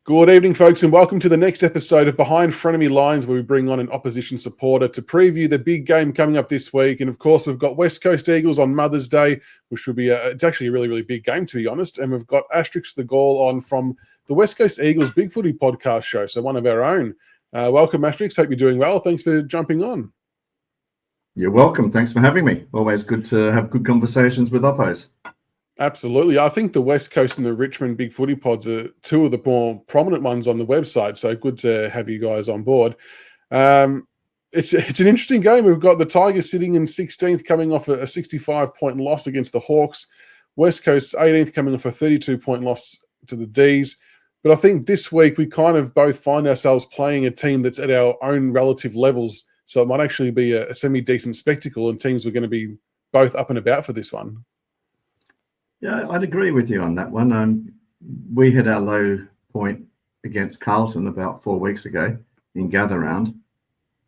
Good evening, folks, and welcome to the next episode of Behind Frenemy Lines, where we bring on an opposition supporter to preview the big game coming up this week. And of course, we've got West Coast Eagles on Mother's Day, which will be it's actually a really, really big game, to be honest. And we've got Asterix the Gaul on from the West Coast Eagles BigFooty Podcast show, so one of our own. Welcome, Asterix. Hope you're doing well. Thanks for jumping on. You're welcome. Thanks for having me. Always good to have good conversations with oppos. Absolutely. I think the West Coast and the Richmond BigFooty Pods are two of the more prominent ones on the website, so good to have you guys on board. It's an interesting game. We've got the Tigers sitting in 16th, coming off a 65-point loss against the Hawks. West Coast 18th, coming off a 32-point loss to the D's. But I think this week we kind of both find ourselves playing a team that's at our own relative levels, so it might actually be a semi-decent spectacle, and teams are going to be both up and about for this one. Yeah, I'd agree with you on that one. We hit our low point against Carlton about 4 weeks ago in Gather Round,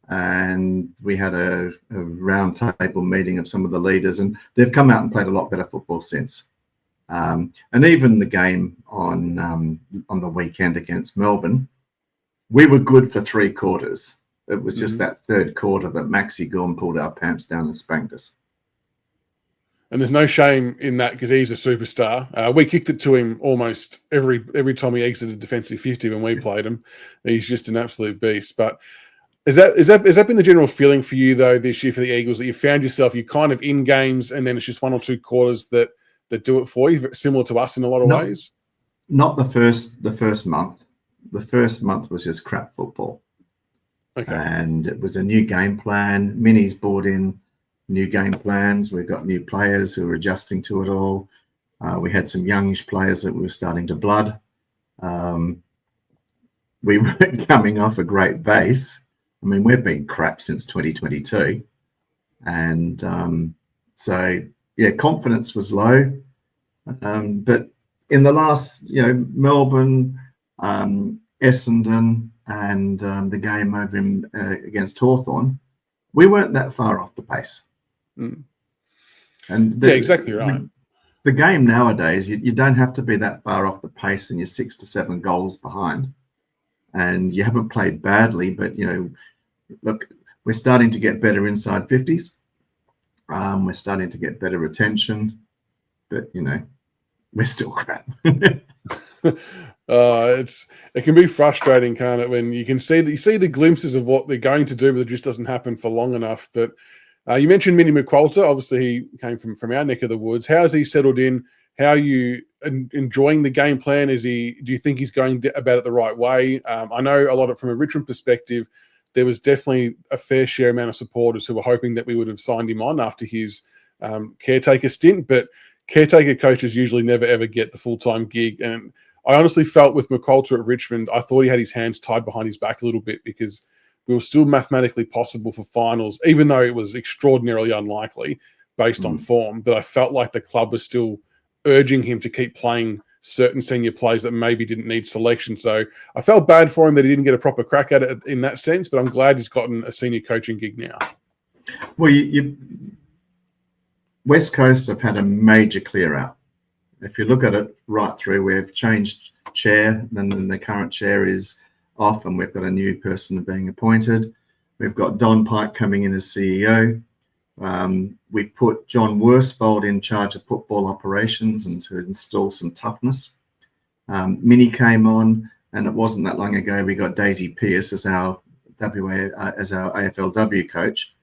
and we had a round table meeting of some of the leaders, and they've come out and played a lot better football since. And even the game on the weekend against Melbourne, we were good for 3 quarters. It was just that third quarter that Maxi Gorm pulled our pants down and spanked us. And there's no shame in that because he's a superstar. We kicked it to him almost every time he exited defensive 50 when we played him. He's just an absolute beast. But has that been the general feeling for you, though, this year for the Eagles, that you found yourself, you're kind of in games and then it's just 1 or 2 quarters that do it for you, similar to us in a lot of ways? Not the first month. The first month was just crap football. Okay. And it was a new game plan. Minnie's brought in new game plans. We've got new players who are adjusting to it all. We had some youngish players that we were starting to blood. We weren't coming off a great base. I mean, we've been crap since 2022. And so, yeah, confidence was low. But in the last, Melbourne, Essendon, and the game over against Hawthorn, we weren't that far off the pace. And yeah, exactly right. The game nowadays, you don't have to be that far off the pace, and you're 6 to 7 goals behind, and you haven't played badly. But look, we're starting to get better inside 50s. We're starting to get better retention, but we're still crap. It can be frustrating, can't it, when you see the glimpses of what they're going to do, but it just doesn't happen for long enough. But you mentioned Minnie McQualter. Obviously, he came from our neck of the woods. How has he settled in? How are you enjoying the game plan? Do you think he's going about it the right way? I know a lot from a Richmond perspective, there was definitely a fair share amount of supporters who were hoping that we would have signed him on after his caretaker stint, but caretaker coaches usually never, ever get the full-time gig. And I honestly felt with McQualter at Richmond, I thought he had his hands tied behind his back a little bit because we were still mathematically possible for finals, even though it was extraordinarily unlikely based on form, that I felt like the club was still urging him to keep playing certain senior players that maybe didn't need selection. So I felt bad for him that he didn't get a proper crack at it in that sense, but I'm glad he's gotten a senior coaching gig now. Well, West Coast have had a major clear out. If you look at it right through, we've changed chair, then the current chair is off and we've got a new person being appointed. We've got Don Pike coming in as CEO. We put John Worsfold in charge of football operations and to install some toughness. Minnie came on, and it wasn't that long ago we got Daisy Pearce as our AFLW coach.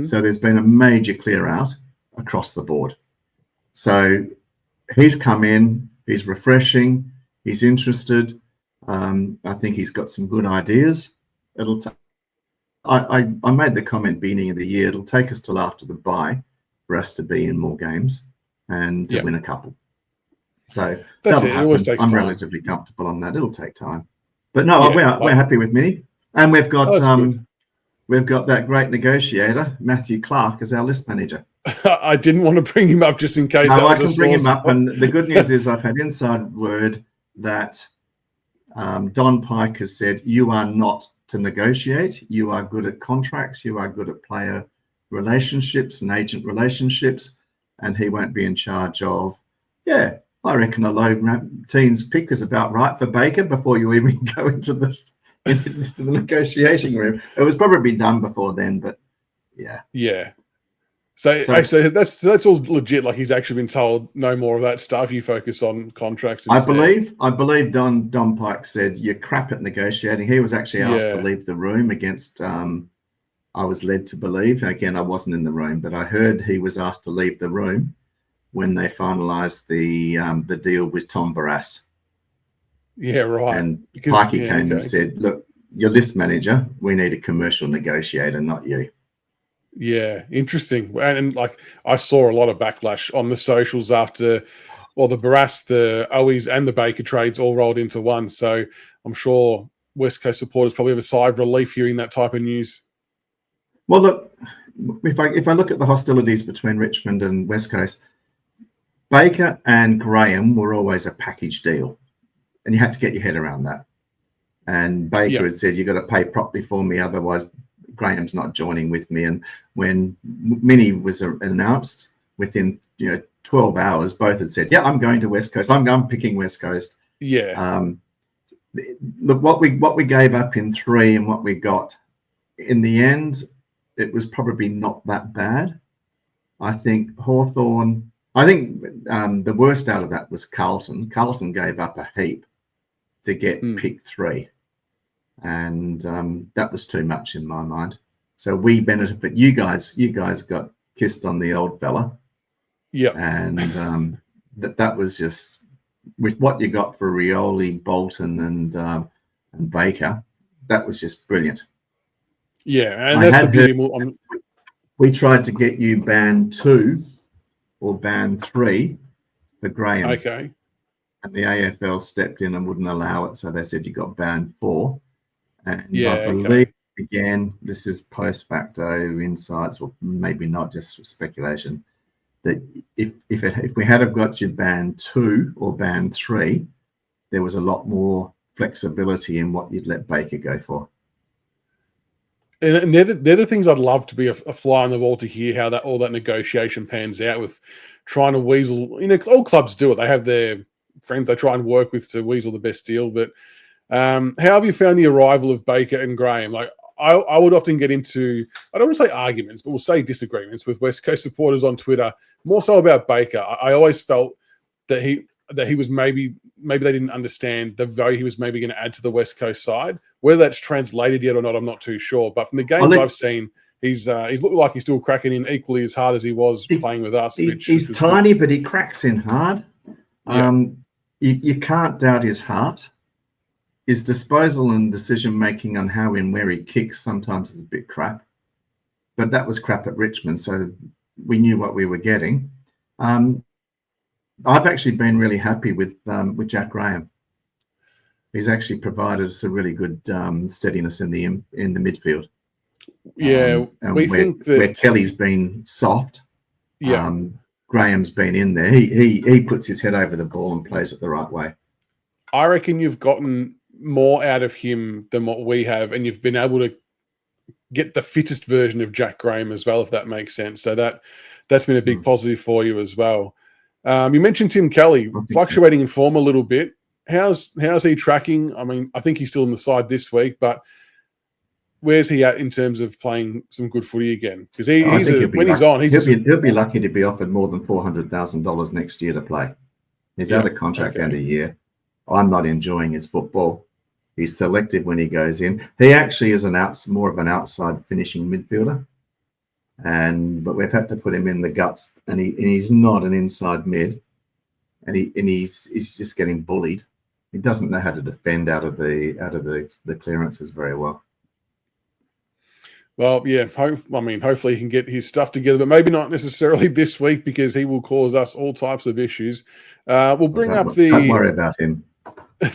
So there's been a major clear out across the board. So he's come in, he's refreshing, he's interested. I think he's got some good ideas. I made the comment beginning of the year, it'll take us till after the bye for us to be in more games and to win a couple. So that's it. It always takes I'm time. Relatively comfortable on that. It'll take time. But no, we're happy with Minnie. And we've got that great negotiator, Matthew Clark, as our list manager. I didn't want to bring him up just in case. No, I can bring him up. And the good news is I've had inside word that Don Pike has said, you are not to negotiate. You are good at contracts. You are good at player relationships and agent relationships. And he won't be in charge of, I reckon a low teens pick is about right for Baker before you even go into the negotiating room. It was probably done before then, but yeah. Yeah. So that's all legit. Like he's actually been told no more of that stuff. You focus on contracts instead. I believe Don Pike said you're crap at negotiating. He was actually asked to leave the room against. I was led to believe. Again, I wasn't in the room, but I heard he was asked to leave the room when they finalised the deal with Tom Barras. Yeah, right. And Pikey came and said, "Look, you're list manager. We need a commercial negotiator, not you." Yeah, interesting. And like I saw a lot of backlash on the socials after, well, the Barras, the Owies, and the Baker trades all rolled into one. So I'm sure West Coast supporters probably have a sigh of relief hearing that type of news. Well, look, if I look at the hostilities between Richmond and West Coast, Baker and Graham were always a package deal, and you had to get your head around that. And Baker had said, "You've got to pay properly for me, otherwise Graham's not joining with me." And when Mini was announced, within 12 hours, both had said, "Yeah, I'm going to West Coast. I'm picking West Coast." Yeah. Look, what we gave up in 3 and what we got in the end, it was probably not that bad. I think Hawthorn. I think the worst out of that was Carlton. Carlton gave up a heap to get pick 3. And that was too much in my mind. So we benefit, but you guys got kissed on the old fella. Yeah. And that was just with what you got for Rioli, Bolton, and Baker. That was just brilliant. Yeah, and that's the beauty. We tried to get you band 2 or band 3 for Graham. Okay. And the AFL stepped in and wouldn't allow it, so they said you got band 4. And I believe, again, this is post facto insights, or maybe not, just speculation, that if we had have got you band 2 or band 3, there was a lot more flexibility in what you'd let Baker go for. And they're the things I'd love to be a fly on the wall to hear how all that negotiation pans out with trying to weasel. All clubs do it. They have their friends they try and work with to weasel the best deal. But how have you found the arrival of Baker and Graham? Like I would often get into, I don't want to say arguments, but we'll say disagreements with West Coast supporters on Twitter, more so about Baker. I always felt that he was maybe they didn't understand the value he was maybe going to add to the West Coast side. Whether that's translated yet or not, I'm not too sure. But from the games I've seen, he's looked like he's still cracking in equally as hard as he was playing with us. He's tiny, but he cracks in hard. Yeah. You can't doubt his heart. His disposal and decision-making on how and where he kicks sometimes is a bit crap. But that was crap at Richmond, so we knew what we were getting. I've actually been really happy with Jack Graham. He's actually provided us a really good steadiness in the midfield. Yeah, we think that where Kelly's been soft. Yeah, Graham's been in there. He puts his head over the ball and plays it the right way. I reckon you've gotten more out of him than what we have, and you've been able to get the fittest version of Jack Graham as well, if that makes sense. So that's been a big positive for you as well. You mentioned Tim Kelly fluctuating in form a little bit. How's he tracking? I mean, I think he's still on the side this week, but where's he at in terms of playing some good footy again? Because he'll be lucky to be offered more than $400,000 next year to play. He's out of contract end of year. I'm not enjoying his football. He's selective when he goes in. He actually is more of an outside finishing midfielder, but we've had to put him in the guts, and he's not an inside mid, and he's just getting bullied. He doesn't know how to defend out of the clearances very well. Well, yeah. Hopefully he can get his stuff together, but maybe not necessarily this week because he will cause us all types of issues. We'll bring up the. Don't worry about him.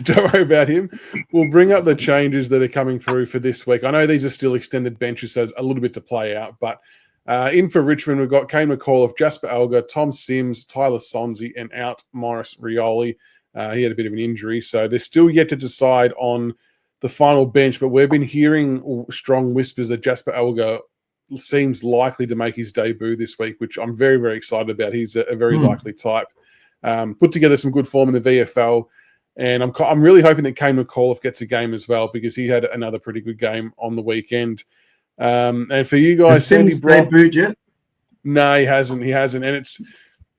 Don't worry about him. We'll bring up the changes that are coming through for this week. I know these are still extended benches, so there's a little bit to play out. But in for Richmond, we've got Kane McAuliffe, Jasper Alger, Tom Sims, Tyler Sonsie, and out Maurice Rioli. He had a bit of an injury, so they're still yet to decide on the final bench. But we've been hearing strong whispers that Jasper Alger seems likely to make his debut this week, which I'm very, very excited about. He's a very likely type. put together some good form in the VFL. And I'm really hoping that Kane McAuliffe gets a game as well, because he had another pretty good game on the weekend. And for you guys, Sandy Brock debuted yet? No, he hasn't. And it's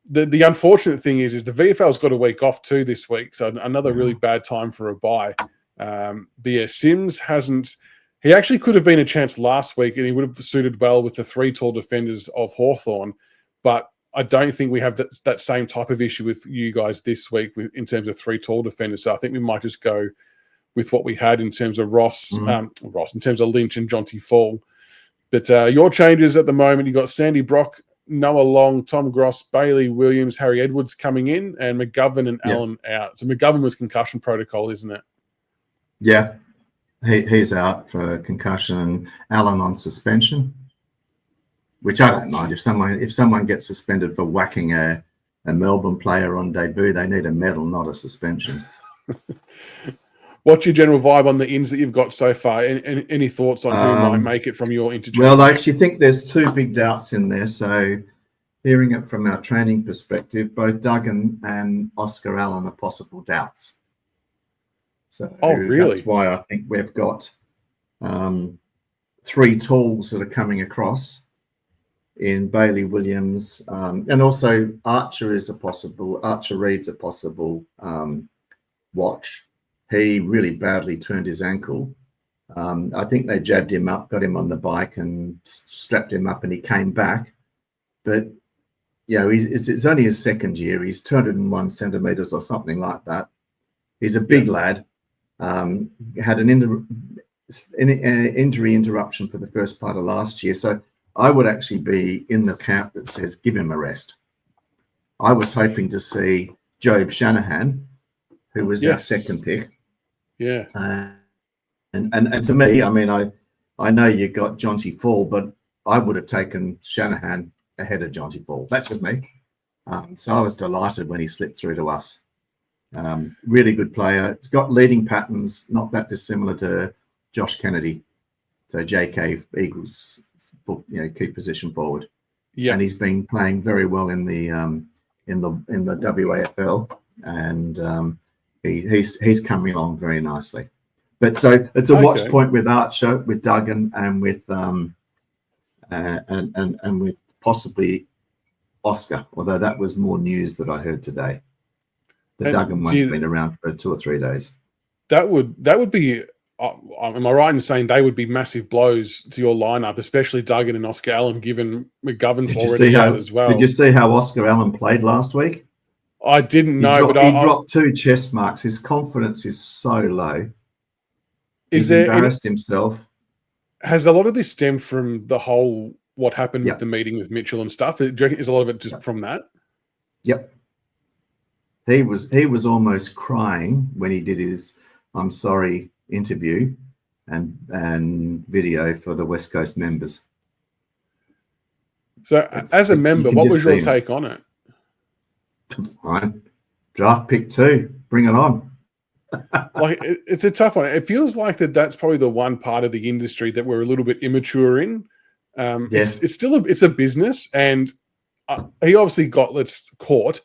the unfortunate thing is the VFL's got a week off too this week, so another really bad time for a bye. But yeah, Sims hasn't. He actually could have been a chance last week, and he would have suited well with the 3 tall defenders of Hawthorn. But I don't think we have that same type of issue with you guys this week in terms of 3 tall defenders. So I think we might just go with what we had in terms of Ross, in terms of Lynch and Jonty Fall. But your changes at the moment, you got Sandy Brock, Noah Long, Tom Gross, Bailey Williams, Harry Edwards coming in, and McGovern and Allen out. So McGovern was concussion protocol, isn't it? Yeah, he's out for concussion, and Allen on suspension, which I don't mind. If someone gets suspended for whacking a Melbourne player on debut, they need a medal, not a suspension. What's your general vibe on the ins that you've got so far? Any thoughts on who might make it from your interchange? Well, I actually think there's 2 big doubts in there. So hearing it from our training perspective, both Duggan and Oscar Allen are possible doubts. So really? That's why I think we've got 3 talls that are coming across in Bailey Williams, and also Archer Reed's a possible watch. He really badly turned his ankle. I think they jabbed him up, got him on the bike and strapped him up, and he came back. But, it's only his second year. He's 201 centimetres or something like that. He's a big lad. Had an injury interruption for the first part of last year. So I would actually be in the camp that says give him a rest. I was hoping to see Job Shanahan, who was our second pick. Yeah. And to me, I mean, I know you got Jonty Fall, but I would have taken Shanahan ahead of Jonty Fall. That's just me. So I was delighted when he slipped through to us. Really good player. He's got leading patterns, not that dissimilar to Josh Kennedy. So JK Eagles, key position forward. Yeah. And he's been playing very well in the WAFL, and he's coming along very nicely. But so it's a watch point with Archer, with Duggan, and with and with possibly Oscar, although that was more news that I heard today. The Duggan one's been around for 2 or 3 days. That would be. Am I right in saying they would be massive blows to your lineup, especially Duggan and Oscar Allen, given McGovern's already out as well? Did you see how Oscar Allen played last week? I didn't know, but he dropped 2 chest marks. His confidence is so low. He's embarrassed himself. Has a lot of this stemmed from the whole what happened with the meeting with Mitchell and stuff? Do you reckon is a lot of it just from that? Yep. He was almost crying when he did his "I'm sorry" interview and video for the West Coast members. So, as a member, what was your take on it? Fine. Draft pick 2. Bring it on. Like it's a tough one. It feels like that's probably the one part of the industry that we're a little bit immature in. It's still a business, and he obviously got caught,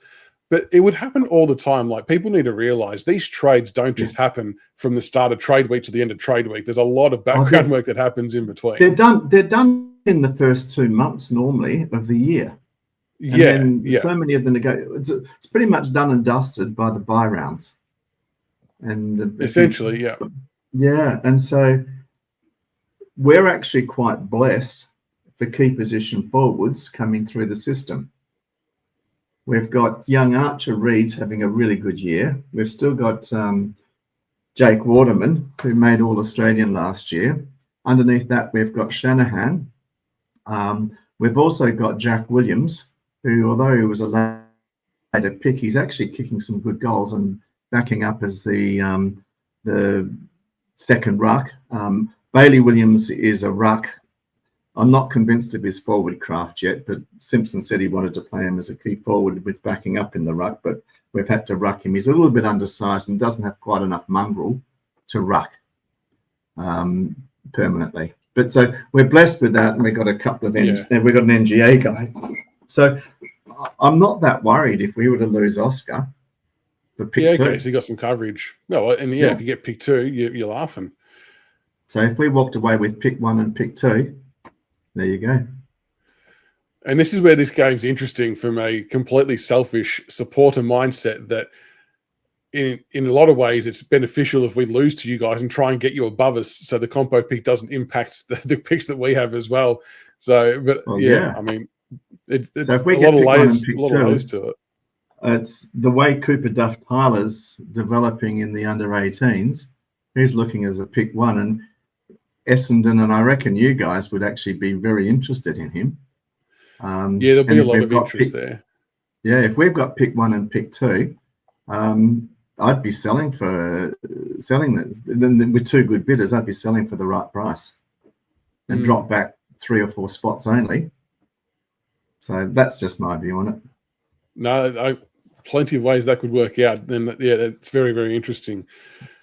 but it would happen all the time. Like people need to realize these trades don't just happen from the start of trade week to the end of trade week. There's a lot of background work that happens in between. They're done in the first 2 months normally of the year. So many of them it's pretty much done and dusted by the buy rounds. And essentially, and so we're actually quite blessed for key position forwards coming through the system. We've got young Archer Reed's having a really good year. We've still got Jake Waterman, who made All-Australian last year. Underneath that, we've got Shanahan. We've also got Jack Williams, who, although he was a later pick, he's actually kicking some good goals and backing up as the second ruck. Bailey Williams is a ruck. I'm not convinced of his forward craft yet, but Simpson said he wanted to play him as a key forward with backing up in the ruck, but we've had to ruck him. He's a little bit undersized and doesn't have quite enough mongrel to ruck permanently. But so we're blessed with that, and we've got a couple of we've got an NGA guy. So I'm not that worried if we were to lose Oscar for pick 2. Okay, so you got some coverage. No, and if you get pick 2, you're laughing. So if we walked away with pick 1 and pick 2, there you go. And this is where this game's interesting from a completely selfish supporter mindset, that in a lot of ways it's beneficial if we lose to you guys and try and get you above us, so the compo pick doesn't impact the picks that we have as well. So, but I mean, it's so if we a get lot of layers, pick a lot 2, of layers to it. It's the way Cooper Duff Tyler's developing in the under-18s. He's looking as a pick 1, and Essendon, and I reckon you guys would actually be very interested in him. There'll be a lot of interest there. Yeah, if we've got pick 1 and pick 2, I'd be selling that. Then with 2 good bidders, I'd be selling for the right price and drop back 3 or 4 spots only. So that's just my view on it. No, plenty of ways that could work out. Then it's very, very interesting.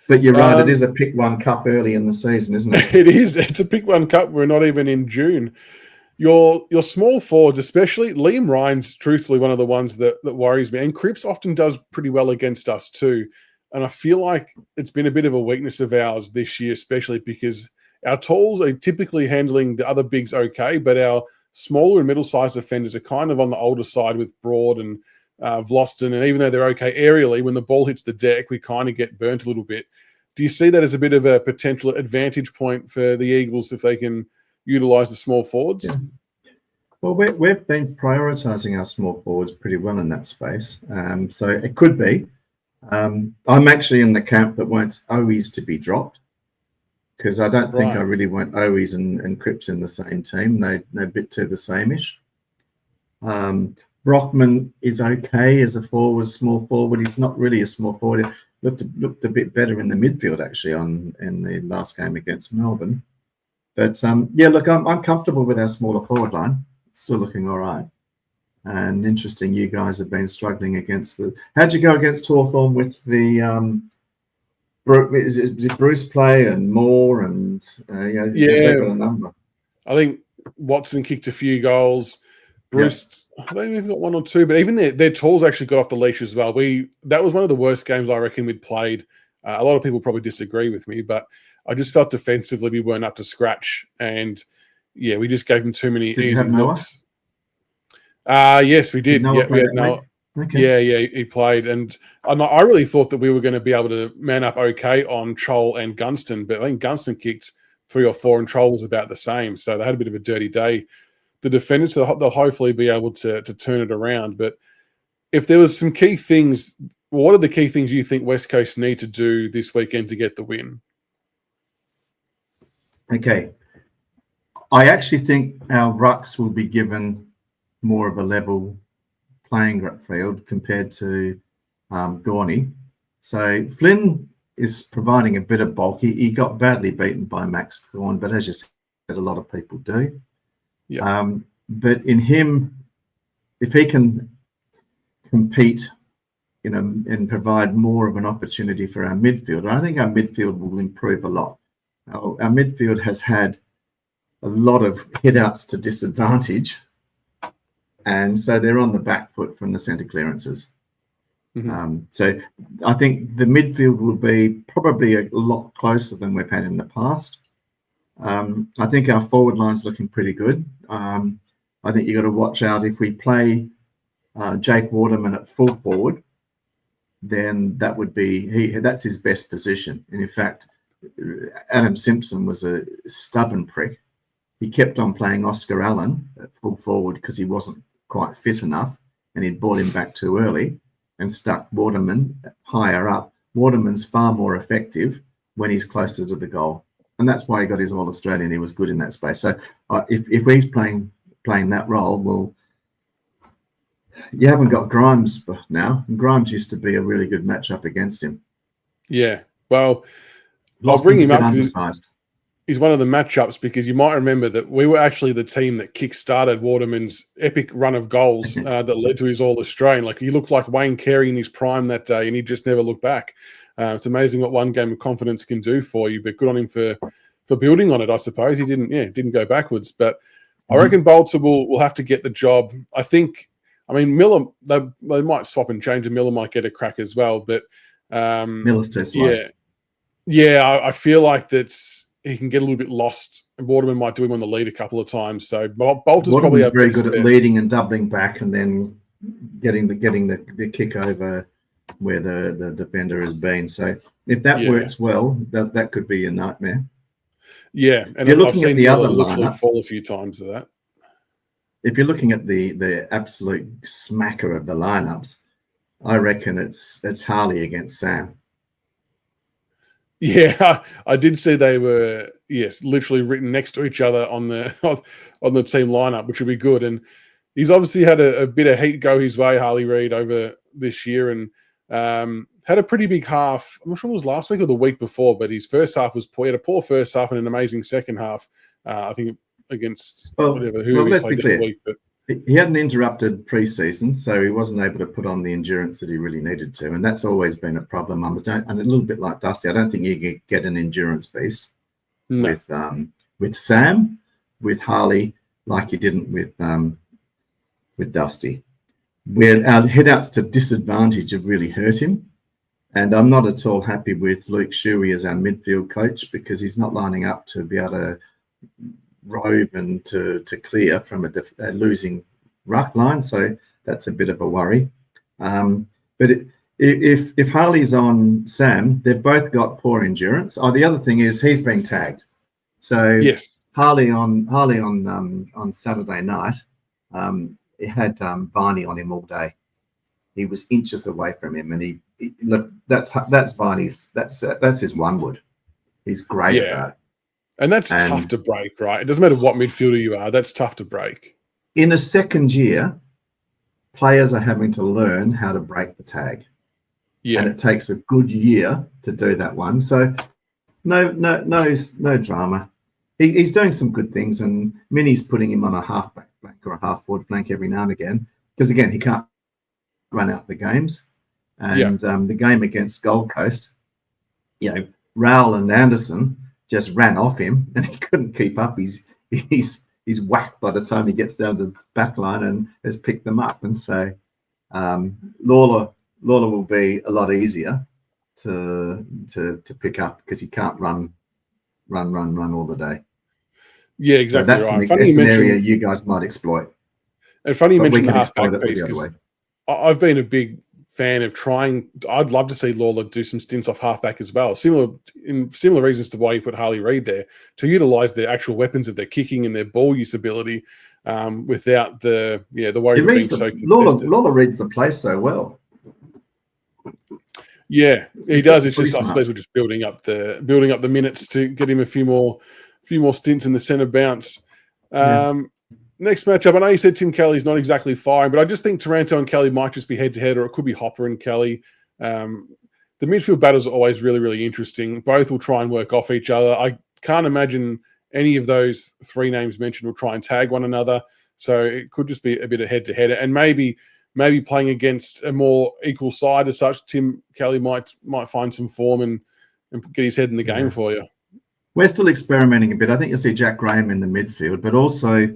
But you're right, it is a pick 1 cup early in the season, isn't it? It is. It's a pick 1 cup. We're not even in June. Your small forwards, especially Liam Ryan's, truthfully one of the ones that worries me. And Cripps often does pretty well against us too. And I feel like it's been a bit of a weakness of ours this year, especially because our talls are typically handling the other bigs okay, but our smaller and middle-sized defenders are kind of on the older side with Broad and Vlosten. And even though they're okay aerially, when the ball hits the deck, we kind of get burnt a little bit. Do you see that as a bit of a potential advantage point for the Eagles if they can utilise the small forwards? Yeah. Well, we've been prioritising our small forwards pretty well in that space. So it could be. I'm actually in the camp that wants Owies to be dropped, because I don't think I really want Owies and Cripps in the same team. They're a bit too the same-ish. Brockman is okay as a forward, small forward. He's not really a small forward. Looked a bit better in the midfield, actually, in the last game against Melbourne. But, look, I'm comfortable with our smaller forward line. It's still looking all right. And interesting, you guys have been struggling against the... How'd you go against Hawthorn with the... Did Bruce play and Moore and... they've got a number. I think Watson kicked a few goals. Bruce, I think we've got 1 or 2, but even their talls actually got off the leash as well. That was one of the worst games I reckon we'd played. A lot of people probably disagree with me, but I just felt defensively we weren't up to scratch. And, we just gave them too many easy looks. Yes, we did. We had Noah. Okay. He played. And I really thought that we were going to be able to man up okay on Troll and Gunston, but I think Gunston kicked 3 or 4 and Troll was about the same. So they had a bit of a dirty day. The defenders, they'll hopefully be able to turn it around. But if there was some key things, what are the key things you think West Coast need to do this weekend to get the win? Okay. I actually think our rucks will be given more of a level playing field compared to Gorney. So Flynn is providing a bit of bulk. He got badly beaten by Max Gawn, but as you said, a lot of people do. Yeah. But in him, if he can compete, and provide more of an opportunity for our midfield, I think our midfield will improve a lot. Our midfield has had a lot of hit-outs to disadvantage, and so they're on the back foot from the centre clearances. Mm-hmm. So I think the midfield will be probably a lot closer than we've had in the past. I think our forward line's looking pretty good. I think you've got to watch out if we play Jake Waterman at full forward, then that would be that's his best position. And in fact, Adam Simpson was a stubborn prick. He kept on playing Oscar Allen at full forward because he wasn't quite fit enough, and he'd brought him back too early and stuck Waterman higher up. Waterman's far more effective when he's closer to the goal. And that's why he got his All-Australian. He was good in that space. So if he's playing that role, well, you haven't got Grimes now. And Grimes used to be a really good matchup against him. Yeah. Well, I'll bring him up because he's one of the matchups, because you might remember that we were actually the team that kick-started Waterman's epic run of goals that led to his All-Australian. Like, he looked like Wayne Carey in his prime that day, and he just never looked back. It's amazing what one game of confidence can do for you, but good on him for building on it, I suppose. He didn't go backwards. But I reckon Bolter will have to get the job. I think I mean, Miller, they might swap and change, and Miller might get a crack as well. But Miller's too slow. I feel like he can get a little bit lost, and Waterman might do him on the lead a couple of times. So Bolter's probably very good at leading and doubling back, and then getting the kick over where the defender has been. So if that works well, that could be a nightmare. Yeah, and you're looking at the other lineups, fall a few times of that. If you're looking at the absolute smacker of the lineups, I reckon it's Harley against Sam. Yeah, I did see they were literally written next to each other on the team lineup, which would be good. And he's obviously had a bit of heat go his way, Harley Reid, over this year, and had a pretty big half. I'm not sure if it was last week or the week before, but his first half was poor. He had a poor first half and an amazing second half. I think against who he played that week. But he had an interrupted preseason, so he wasn't able to put on the endurance that he really needed to, and that's always been a problem. And a little bit like Dusty, I don't think you can get an endurance beast with Sam, with Harley, like you didn't with Dusty. Where our headouts to disadvantage have really hurt him. And I'm not at all happy with Luke Shuey as our midfield coach, because he's not lining up to be able to rove and to clear from a losing ruck line. So that's a bit of a worry. But if Harley's on Sam, they've both got poor endurance. Oh, the other thing is he's being tagged. So yes, Harley on Saturday night, it had Varney on him all day. He was inches away from him, and look, that's Varney's. That's his one wood. He's great at that. And that's tough to break, right? It doesn't matter what midfielder you are. That's tough to break. In a second year, players are having to learn how to break the tag. Yeah. And it takes a good year to do that one. So no drama. He's doing some good things, and Minnie's putting him on a half-back flank or a half-forward flank every now and again, because, again, he can't run out the games. And the game against Gold Coast, Rowell and Anderson just ran off him, and he couldn't keep up. He's whacked by the time he gets down to the back line and has picked them up. And so Lawler will be a lot easier to pick up, because he can't run all the day. Yeah, exactly. So right. That's an area you guys might exploit. And funny you mentioned the halfback piece, because I've been a big fan of trying. I'd love to see Lawler do some stints off halfback as well. Similar reasons to why you put Harley Reid there, to utilise the actual weapons of their kicking and their ball use ability, without the worry of being so contested. Lawler reads the play so well. Yeah, he does. It's just, I suppose, we're just building up the minutes to get him a few more stints in the centre bounce. Next matchup, I know you said Tim Kelly's not exactly firing, but I just think Taranto and Kelly might just be head-to-head, or it could be Hopper and Kelly. The midfield battles are always really, really interesting. Both will try and work off each other. I can't imagine any of those three names mentioned will try and tag one another, so it could just be a bit of head-to-head. And maybe playing against a more equal side as such, Tim Kelly might find some form and get his head in the game for you. We're still experimenting a bit. I think you'll see Jack Graham in the midfield, but also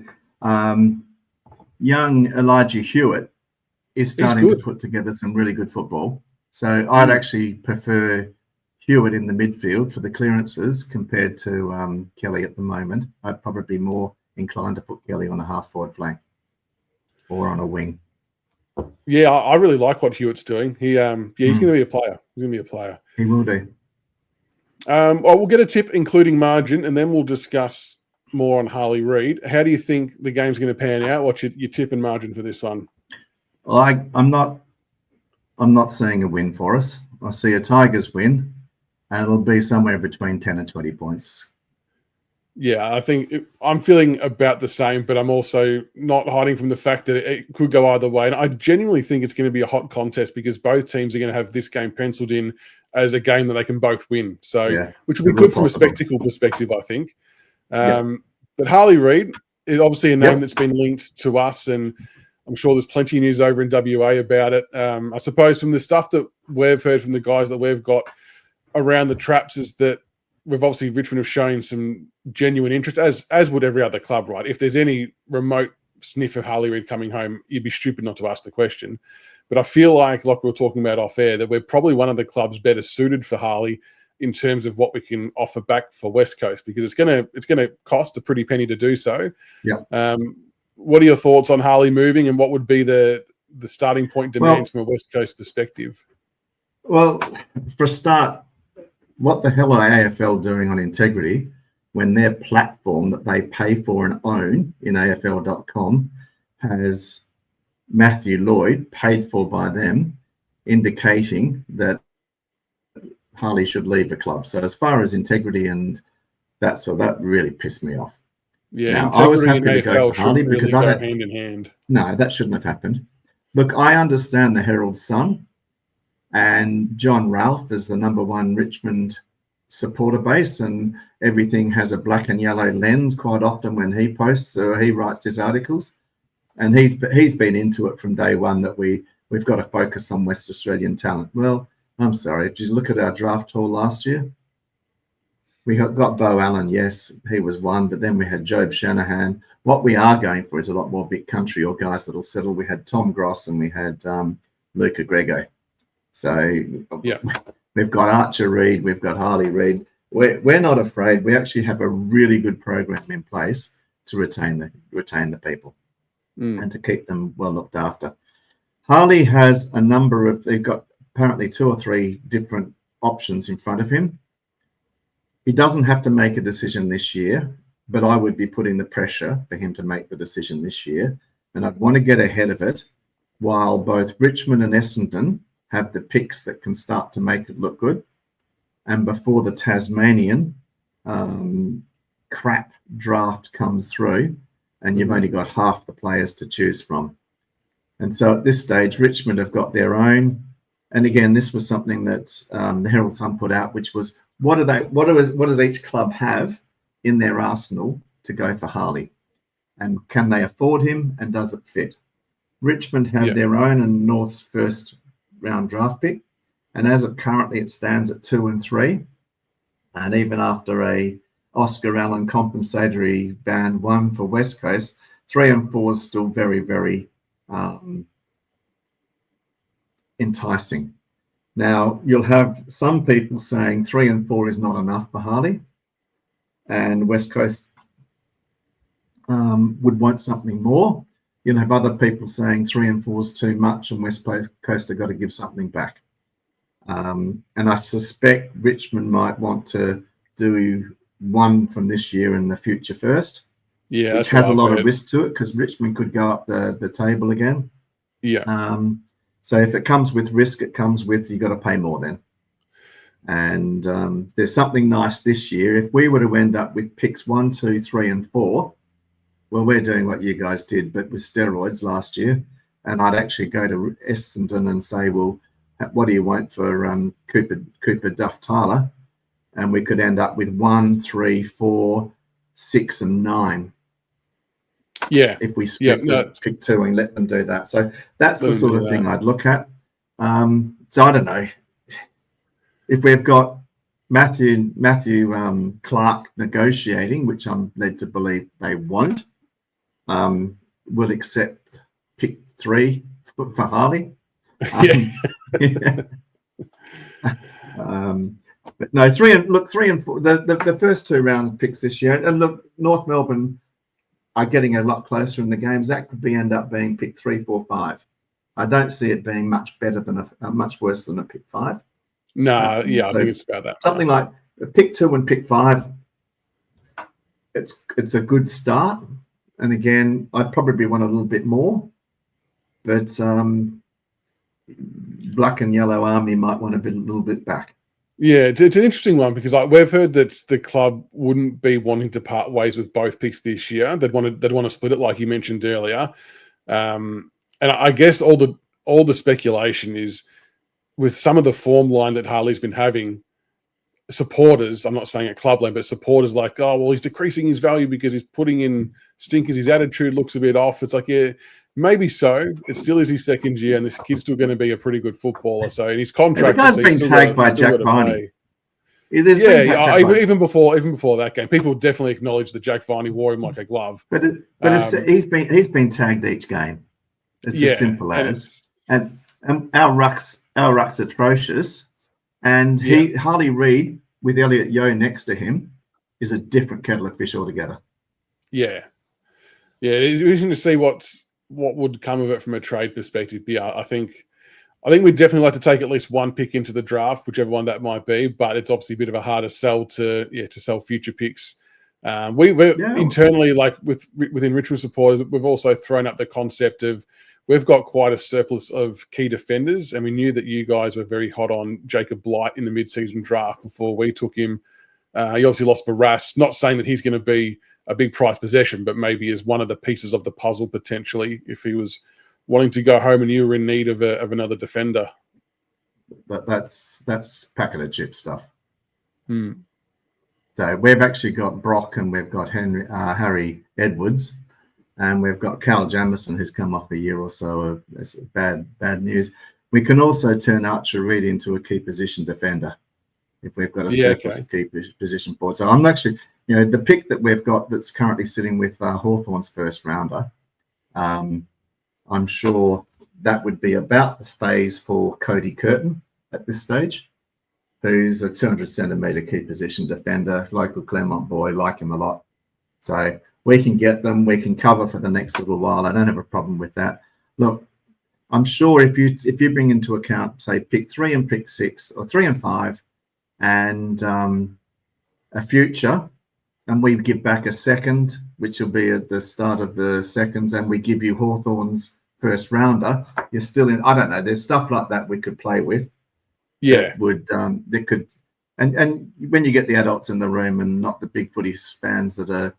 young Elijah Hewitt is starting to put together some really good football. So I'd actually prefer Hewitt in the midfield for the clearances compared to Kelly at the moment. I'd probably be more inclined to put Kelly on a half-forward flank or on a wing. Yeah, I really like what Hewitt's doing. He's going to be a player. He will do. We'll get a tip, including margin, and then we'll discuss more on Harley Reid. How do you think the game's going to pan out? What's your tip and margin for this one? Well, I'm not seeing a win for us. I see a Tigers win, and it'll be somewhere between 10 and 20 points. Yeah, I think I'm feeling about the same, but I'm also not hiding from the fact that it could go either way. And I genuinely think it's going to be a hot contest, because both teams are going to have this game penciled in as a game that they can both win. So, which will be good from a spectacle perspective, I think. But Harley Reid is obviously a name that's been linked to us, and I'm sure there's plenty of news over in WA about it. I suppose from the stuff that we've heard from the guys that we've got around the traps is that Richmond have shown some genuine interest, as would every other club, right? If there's any remote sniff of Harley Reid coming home, you'd be stupid not to ask the question. But I feel like we were talking about off air, that we're probably one of the clubs better suited for Harley in terms of what we can offer back for West Coast, because it's gonna cost a pretty penny to do so. Yeah. What are your thoughts on Harley moving, and what would be the starting point demands from a West Coast perspective? Well, for a start, what the hell are AFL doing on integrity when their platform that they pay for and own in AFL.com has Matthew Lloyd, paid for by them, indicating that Harley should leave the club? So as far as integrity and that really pissed me off. Yeah, now, I was happy to go for Harley really because go hand in hand. No, that shouldn't have happened. Look, I understand the Herald Sun and John Ralph is the number one Richmond supporter base, and everything has a black and yellow lens quite often when he posts or he writes his articles. And he's been into it from day one that we've got to focus on West Australian talent. Well, I'm sorry. If you look at our draft haul last year, we got Bo Allen. Yes, he was one, but then we had Job Shanahan. What we are going for is a lot more big country or guys that'll settle. We had Tom Gross and we had Luca Grego. So yeah, we've got Archer Reed, we've got Harley Reid. We're not afraid. We actually have a really good program in place to retain the people and to keep them well looked after. Harley has a number of, they've got apparently 2 or 3 different options in front of him. He doesn't have to make a decision this year, but I would be putting the pressure for him to make the decision this year. And I'd want to get ahead of it while both Richmond and Essendon have the picks that can start to make it look good. And before the Tasmanian crap draft comes through and you've only got half the players to choose from. And so at this stage, Richmond have got their own. And again, this was something that the Herald Sun put out, which was, what does each club have in their arsenal to go for Harley? And can they afford him, and does it fit? Richmond have their own and North's first round draft pick. And as it currently, it stands at 2 and 3. And even after a Oscar Allen compensatory band 1 for West Coast, 3 and 4 is still very, very enticing. Now, you'll have some people saying 3 and 4 is not enough for Harley, and West Coast would want something more. You'll have other people saying 3 and 4 is too much, and West Coast have got to give something back. And I suspect Richmond might want to do one from this year and the future first. Yeah, which has a lot of risk to it because Richmond could go up the table again. Yeah. So if it comes with risk, it comes with you got to pay more then. And there's something nice this year. If we were to end up with picks 1, 2, 3, and 4, well, we're doing what you guys did, but with steroids last year. And I'd actually go to Essendon and say, well, what do you want for Cooper Duff Tyler? And we could end up with 1, 3, 4, 6, and 9. Yeah. If we split pick 2 and let them do that. So that's the sort of thing I'd look at. So I don't know. If we've got Matthew Clark negotiating, which I'm led to believe they won't, we'll accept pick 3 for Harley. But no, 3 and 4. The first 2 round picks this year, and look, North Melbourne are getting a lot closer in the games. That could end up being pick 3, 4, 5. I don't see it being much better than much worse than a pick 5. No, so I think it's about that. Something like a pick 2 and pick 5. It's a good start. And again, I'd probably want a little bit more, but Black and Yellow Army might want a little bit back. Yeah, it's an interesting one because we've heard that the club wouldn't be wanting to part ways with both picks this year. They'd want to split it, like you mentioned earlier. And I guess all the speculation is with some of the form line that Harley's been having. Supporters, I'm not saying at club level, but supporters like, oh well, he's decreasing his value because he's putting in stinkers. His attitude looks a bit off. It's like, yeah, maybe so. It still is his second year, and this kid's still going to be a pretty good footballer. So in his contract, the guy's been tagged by Jack Viney. There's been patch-up even before that game, people definitely acknowledged that Jack Viney wore him like a glove. But he's been tagged each game. It's as simple as. And our ruck's atrocious. And Harley Reid with Elliot Yeo next to him is a different kettle of fish altogether. Yeah. It's interesting to see what would come of it from a trade perspective. Yeah, I think we'd definitely like to take at least one pick into the draft, whichever one that might be. But it's obviously a bit of a harder sell to sell future picks. Internally, like within Richmond supporters, we've also thrown up the concept of we've got quite a surplus of key defenders, and we knew that you guys were very hot on Jacob Blight in the mid-season draft before we took him. He obviously lost Barras. Not saying that he's going to be a big price possession, but maybe as one of the pieces of the puzzle potentially if he was wanting to go home and you were in need of another defender. That's packet of chip stuff. So we've actually got Brock and we've got Harry Edwards and we've got Cal Jamison who's come off a year or so of bad news. We can also turn Archer Reid into a key position defender if we've got a surplus of key position forward. So I'm actually, the pick that we've got that's currently sitting with Hawthorn's first rounder, I'm sure that would be about the phase for Cody Curtin at this stage, who's a 200-centimetre key position defender, local Claremont boy, like him a lot. So we can get them, we can cover for the next little while. I don't have a problem with that. Look, I'm sure if you bring into account, say, pick 3 and pick 6, or 3 and 5, and a future, and we give back a second, which will be at the start of the seconds, and we give you Hawthorn's first rounder, you're still in. I don't know. There's stuff like that we could play with. Yeah, that could, and when you get the adults in the room and not the big footy fans that are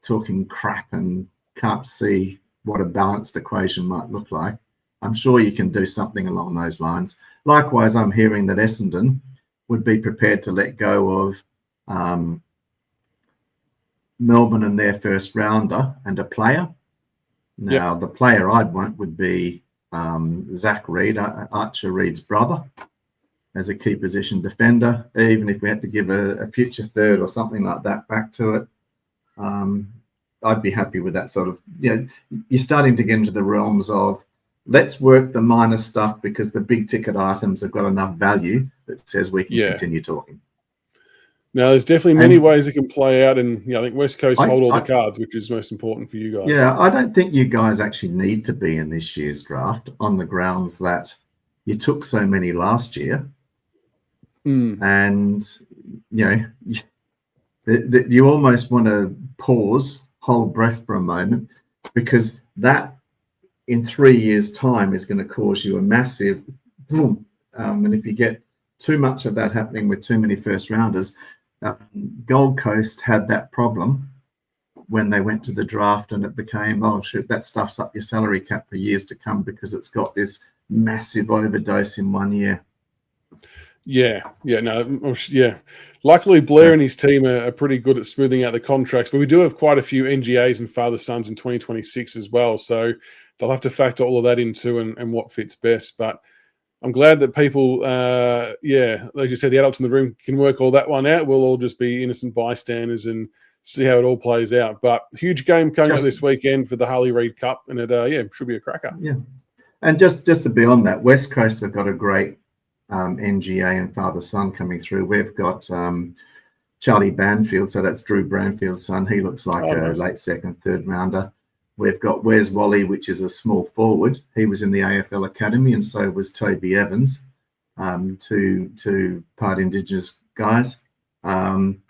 talking crap and can't see what a balanced equation might look like, I'm sure you can do something along those lines. Likewise, I'm hearing that Essendon would be prepared to let go of Melbourne and their first rounder and a player. Now, the player I'd want would be Zach Reid, Archer Reid's brother, as a key position defender. Even if we had to give a future third or something like that back to it, I'd be happy with that sort of, you're starting to get into the realms of let's work the minor stuff because the big ticket items have got enough value that says we can continue talking. Now, there's definitely many ways it can play out, and I think West Coast hold all the cards, which is most important for you guys. Yeah, I don't think you guys actually need to be in this year's draft on the grounds that you took so many last year, and you almost want to pause, hold breath for a moment, because that in 3 years' time is going to cause you a massive boom. And if you get too much of that happening with too many first rounders, Gold Coast had that problem when they went to the draft, and it became, oh shit, that stuffs up your salary cap for years to come because it's got this massive overdose in 1 year. Luckily, Blair and his team are pretty good at smoothing out the contracts, but we do have quite a few NGAs and father-sons in 2026 as well, so they'll have to factor all of that into and what fits best. But I'm glad that people, as you said, the adults in the room can work all that one out. We'll all just be innocent bystanders and see how it all plays out. But huge game coming up this weekend for the Harley Reid Cup, and it should be a cracker. Yeah, and just to be on that, West Coast have got a great NGA and father-son coming through. We've got Charlie Banfield, so that's Drew Branfield's son. He looks like a late second, third rounder. We've got Wes Wally, which is a small forward. He was in the AFL Academy, and so was Toby Evans, two part Indigenous guys. And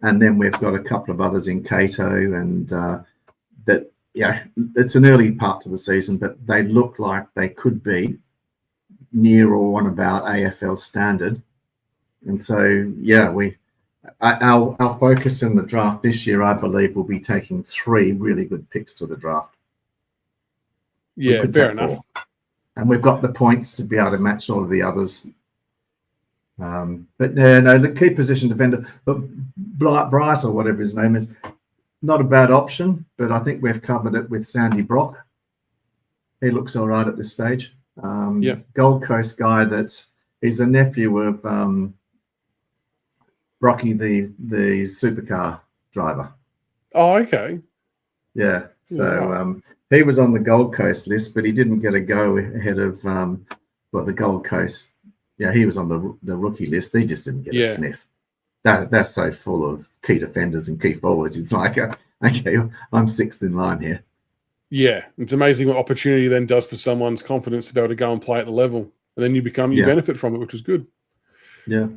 then we've got a couple of others in Cato, and it's an early part of the season, but they look like they could be near or on about AFL standard. And so, our focus in the draft this year, I believe, will be taking 3 really good picks to the draft. Yeah, fair enough. 4. And we've got the points to be able to match all of the others. The key position defender, Bright or whatever his name is, not a bad option, but I think we've covered it with Sandy Brock. He looks all right at this stage. Gold Coast guy that is a nephew of Brocky, the supercar driver. Oh, okay. Yeah. So he was on the Gold Coast list, but he didn't get a go ahead of the Gold Coast. Yeah, he was on the rookie list. He just didn't get a sniff. That's so full of key defenders and key forwards. It's like, okay, I'm sixth in line here. Yeah, it's amazing what opportunity then does for someone's confidence to be able to go and play at the level, and then you benefit from it, which is good. Yeah.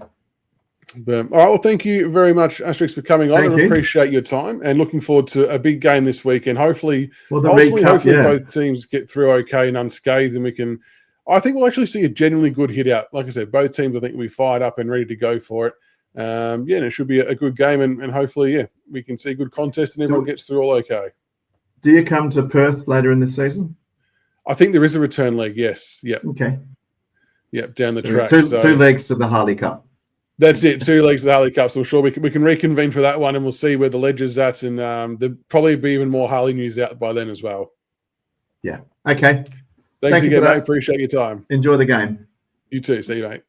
But, all right, well, thank you very much, Asterix, for coming on, and appreciate your time. And looking forward to a big game this weekend. Hopefully, hopefully both teams get through okay and unscathed, and I think we'll actually see a genuinely good hit out. Like I said, both teams I think will be fired up and ready to go for it. And it should be a good game, and hopefully, we can see a good contest and everyone gets through all okay. Do you come to Perth later in the season? I think there is a return leg, yes. Yep. Okay. Yep, down the track. Two legs to the Harley Cup. That's it, 2 legs to the Harley Cup. So I'm sure we can reconvene for that one, and we'll see where the ledger's at, and there'll probably be even more Harley news out by then as well. Yeah. Okay. Thanks again, mate. Appreciate your time. Enjoy the game. You too. See you, mate.